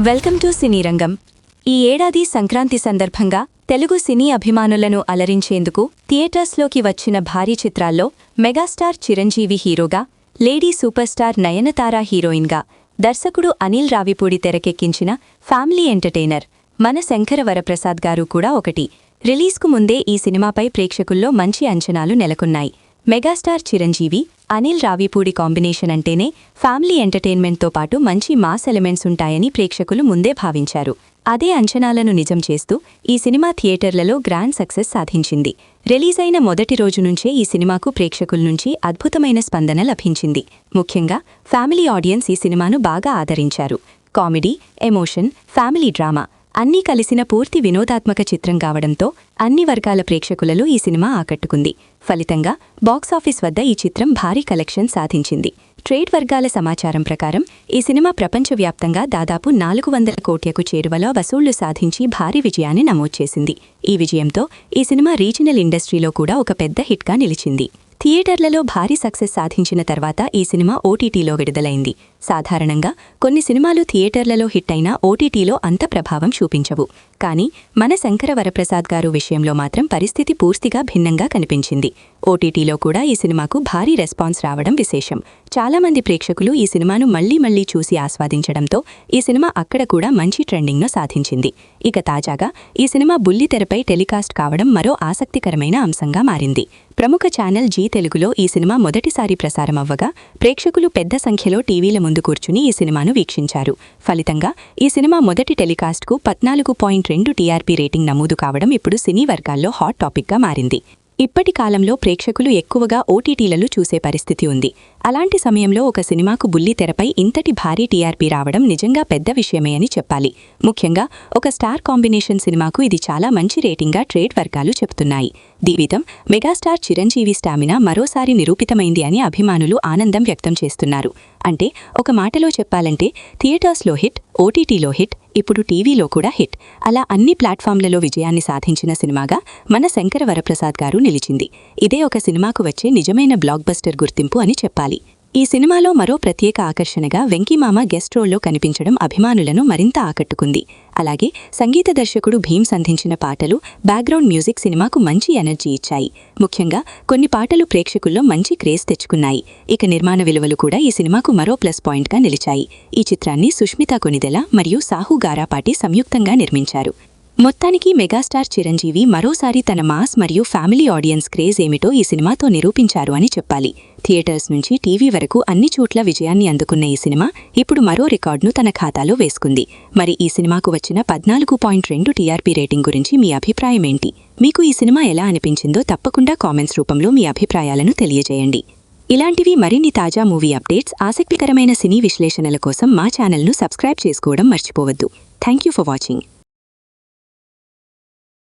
Welcome to సినీ రంగం. ఈ ఏడాది సంక్రాంతి సందర్భంగా తెలుగు సినీ అభిమానులను అలరించేందుకు థియేటర్స్లోకి వచ్చిన భారీ చిత్రాల్లో మెగాస్టార్ చిరంజీవి హీరోగా, లేడీ సూపర్ స్టార్ నయనతార హీరోయిన్గా, దర్శకుడు అనిల్ రావిపూడి తెరకెక్కించిన ఫ్యామిలీ ఎంటర్టైనర్ మన శంకర వరప్రసాద్ గారు కూడా ఒకటి. రిలీజ్కు ముందే ఈ సినిమాపై ప్రేక్షకుల్లో మంచి అంచనాలు నెలకొన్నాయి. మెగాస్టార్ చిరంజీవి, అనిల్ రావిపూడి కాంబినేషన్ అంటేనే ఫ్యామిలీ ఎంటర్టైన్మెంట్తో పాటు మంచి మాస్ ఎలిమెంట్స్ ఉంటాయని ప్రేక్షకులు ముందే భావించారు. అదే అంచనాలను నిజం చేస్తూ ఈ సినిమా థియేటర్లలో గ్రాండ్ సక్సెస్ సాధించింది. రిలీజ్ అయిన మొదటి రోజు నుంచే ఈ సినిమాకు ప్రేక్షకుల నుంచి అద్భుతమైన స్పందన లభించింది. ముఖ్యంగా ఫ్యామిలీ ఆడియన్స్ ఈ సినిమాను బాగా ఆదరించారు. కామెడీ, ఎమోషన్, ఫ్యామిలీ డ్రామా అన్నీ కలిసిన పూర్తి వినోదాత్మక చిత్రం కావడంతో అన్ని వర్గాల ప్రేక్షకులలో ఈ సినిమా ఆకట్టుకుంది. ఫలితంగా బాక్సాఫీస్ వద్ద ఈ చిత్రం భారీ కలెక్షన్ సాధించింది. ట్రేడ్ వర్గాల సమాచారం ప్రకారం ఈ సినిమా ప్రపంచవ్యాప్తంగా దాదాపు 400 కోట్లకు చేరువలో వసూళ్లు సాధించి భారీ విజయాన్ని నమోదు చేసింది. ఈ విజయంతో ఈ సినిమా రీజనల్ ఇండస్ట్రీలో కూడా ఒక పెద్ద హిట్గా నిలిచింది. థియేటర్లలో భారీ సక్సెస్ సాధించిన తర్వాత ఈ సినిమా ఓటీటీలో విడుదలైంది. సాధారణంగా కొన్ని సినిమాలు థియేటర్లలో హిట్ అయినా ఓటీటీలో అంత ప్రభావం చూపించవు. కానీ మన శంకర వరప్రసాద్ గారు విషయంలో మాత్రం పరిస్థితి పూర్తిగా భిన్నంగా కనిపించింది. ఓటీటీలో కూడా ఈ సినిమాకు భారీ రెస్పాన్స్ రావడం విశేషం. చాలామంది ప్రేక్షకులు ఈ సినిమాను మళ్లీ చూసి ఆస్వాదించడంతో ఈ సినిమా అక్కడ కూడా మంచి ట్రెండింగ్ను సాధించింది. ఇక తాజాగా ఈ సినిమా బుల్లితెరపై టెలికాస్ట్ కావడం మరో ఆసక్తికరమైన అంశంగా మారింది. ప్రముఖ ఛానల్ జీ తెలుగులో ఈ సినిమా మొదటిసారి ప్రసారమవ్వగా ప్రేక్షకులు పెద్ద సంఖ్యలో టీవీల ముందు కూర్చుని ఈ సినిమాను వీక్షించారు. ఫలితంగా ఈ సినిమా మొదటి టెలికాస్ట్కు 14.2 టీఆర్పీ రేటింగ్ నమోదు కావడం ఇప్పుడు సినీ వర్గాల్లో హాట్ టాపిక్గా మారింది. ఇప్పటి కాలంలో ప్రేక్షకులు ఎక్కువగా ఓటీటీలలో చూసే పరిస్థితి ఉంది. అలాంటి సమయంలో ఒక సినిమాకు బుల్లితెరపై ఇంతటి భారీ టీఆర్పీ రావడం నిజంగా పెద్ద విషయమే అని చెప్పాలి. ముఖ్యంగా ఒక స్టార్ కాంబినేషన్ సినిమాకు ఇది చాలా మంచి రేటింగ్గా ట్రేడ్ వర్గాలు చెబుతున్నాయి. దీవిధం మెగాస్టార్ చిరంజీవి స్టామినా మరోసారి నిరూపితమైంది అని అభిమానులు ఆనందం వ్యక్తం చేస్తున్నారు. అంటే ఒక మాటలో చెప్పాలంటే థియేటర్స్లో హిట్, ఓటీటీలో హిట్, ఇప్పుడు టీవీలో కూడా హిట్. అలా అన్ని ప్లాట్ఫామ్లలో విజయాన్ని సాధించిన సినిమాగా మన శంకర వరప్రసాద్ గారు నిలిచింది. ఇదే ఒక సినిమాకు వచ్చే నిజమైన బ్లాక్ బస్టర్ గుర్తింపు అని చెప్పాలి. ఈ సినిమాలో మరో ప్రత్యేక ఆకర్షణగా వెంకీమామ గెస్ట్ రోల్లో కనిపించడం అభిమానులను మరింత ఆకట్టుకుంది. అలాగే సంగీత దర్శకుడు భీమ్ సంధించిన పాటలు, బ్యాక్గ్రౌండ్ మ్యూజిక్ సినిమాకు మంచి ఎనర్జీ ఇచ్చాయి. ముఖ్యంగా కొన్ని పాటలు ప్రేక్షకుల్లో మంచి క్రేజ్ తెచ్చుకున్నాయి. ఇక నిర్మాణ విలువలు కూడా ఈ సినిమాకు మరో ప్లస్ పాయింట్గా నిలిచాయి. ఈ చిత్రాన్ని సుష్మితా కొనిదెల మరియు సాహు గారాపాటి సంయుక్తంగా నిర్మించారు. మొత్తానికి మెగాస్టార్ చిరంజీవి మరోసారి తన మాస్ మరియు ఫ్యామిలీ ఆడియన్స్ క్రేజ్ ఏమిటో ఈ సినిమాతో నిరూపించారు అని చెప్పాలి. థియేటర్స్ నుంచి టీవీ వరకు అన్ని చోట్ల విజయాన్ని అందుకున్న ఈ సినిమా ఇప్పుడు మరో రికార్డును తన ఖాతాలో వేసుకుంది. మరి ఈ సినిమాకు వచ్చిన 14.2 టీఆర్పీ రేటింగ్ గురించి మీ అభిప్రాయం ఏంటి? మీకు ఈ సినిమా ఎలా అనిపించిందో తప్పకుండా కామెంట్స్ రూపంలో మీ అభిప్రాయాలను తెలియజేయండి. ఇలాంటివి మరిన్ని తాజా మూవీ అప్డేట్స్, ఆసక్తికరమైన సినీ విశ్లేషణల కోసం మా ఛానల్ను సబ్స్క్రైబ్ చేసుకోవడం మర్చిపోవద్దు. Thank you for watching.